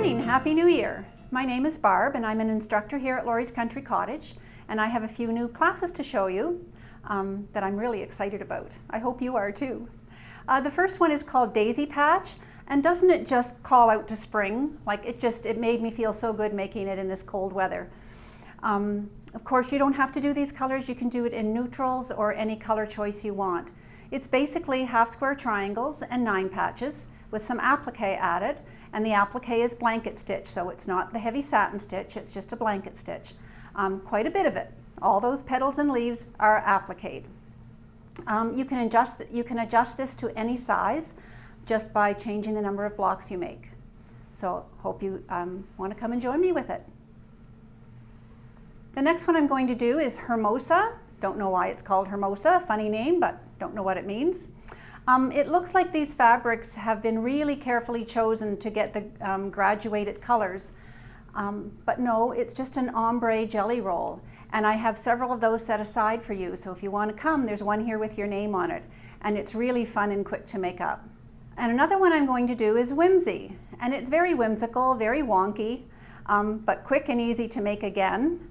morning, Happy New Year. My name is Barb and I'm an instructor here at Laurie's Country Cottage, and I have a few new classes to show you that I'm really excited about. I hope you are too. The first one is called Daisy Patch, and doesn't it just call out to spring? Like it made me feel so good making it in this cold weather. Of course, you don't have to do these colors. You can do it in neutrals or any color choice you want. It's basically half square triangles and 9 patches with some applique added, and the applique is blanket stitch, so it's not the heavy satin stitch, it's just a blanket stitch. Quite a bit of it. All those petals and leaves are appliqued. You can adjust this to any size just by changing the number of blocks you make. So hope you want to come and join me with it. The next one I'm going to do is Hermosa. Don't know why it's called Hermosa, funny name, but don't know what it means. It looks like these fabrics have been really carefully chosen to get the graduated colors, but no, it's just an ombre jelly roll, and I have several of those set aside for you, so if you want to come, there's one here with your name on it, and it's really fun and quick to make up. And another one I'm going to do is Whimsy, and it's very whimsical, very wonky, but quick and easy to make again.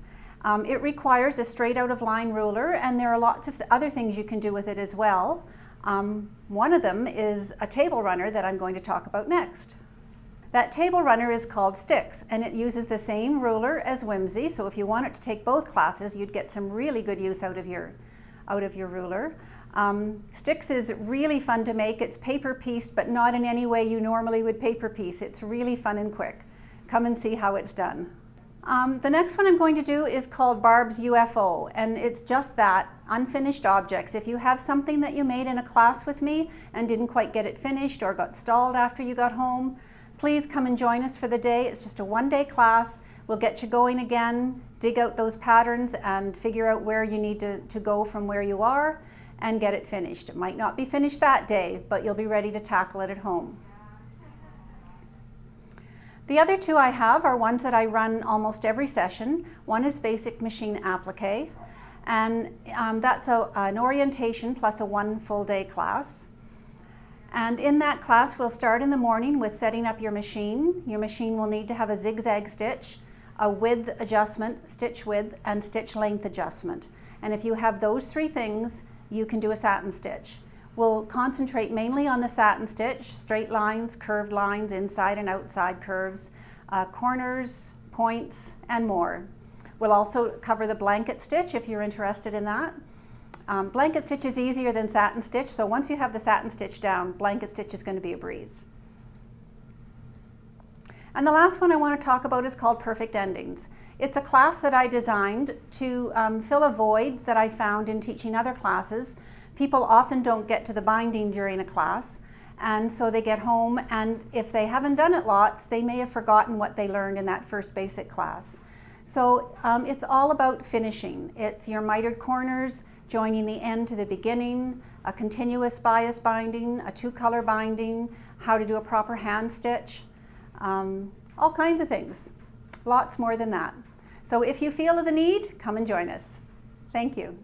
It requires a straight out of line ruler, and there are lots of other things you can do with it as well. One of them is a table runner that I'm going to talk about next. That table runner is called Sticks, and it uses the same ruler as Whimsy, so if you wanted to take both classes, you'd get some really good use out of your ruler. Sticks is really fun to make. It's paper pieced, but not in any way you normally would paper piece. It's really fun and quick. Come and see how it's done. The next one I'm going to do is called Barb's UFO, and it's just that, unfinished objects. If you have something that you made in a class with me and didn't quite get it finished or got stalled after you got home, please come and join us for the day. It's just a one-day class. We'll get you going again, dig out those patterns and figure out where you need to go from where you are and get it finished. It might not be finished that day, but you'll be ready to tackle it at home. The other two I have are ones that I run almost every session. One is Basic Machine Applique, and that's an orientation plus a 1 full day class. And in that class, we'll start in the morning with setting up your machine. Your machine will need to have a zigzag stitch, a width adjustment, stitch width, and stitch length adjustment. And if you have those 3 things, you can do a satin stitch. We'll concentrate mainly on the satin stitch, straight lines, curved lines, inside and outside curves, corners, points, and more. We'll also cover the blanket stitch if you're interested in that. Blanket stitch is easier than satin stitch, so once you have the satin stitch down, blanket stitch is going to be a breeze. And the last one I want to talk about is called Perfect Endings. It's a class that I designed to fill a void that I found in teaching other classes. People often don't get to the binding during a class, and so they get home, and if they haven't done it lots, they may have forgotten what they learned in that first basic class. So it's all about finishing. It's your mitered corners, joining the end to the beginning, a continuous bias binding, a 2-color binding, how to do a proper hand stitch, all kinds of things. Lots more than that. So if you feel the need, come and join us. Thank you.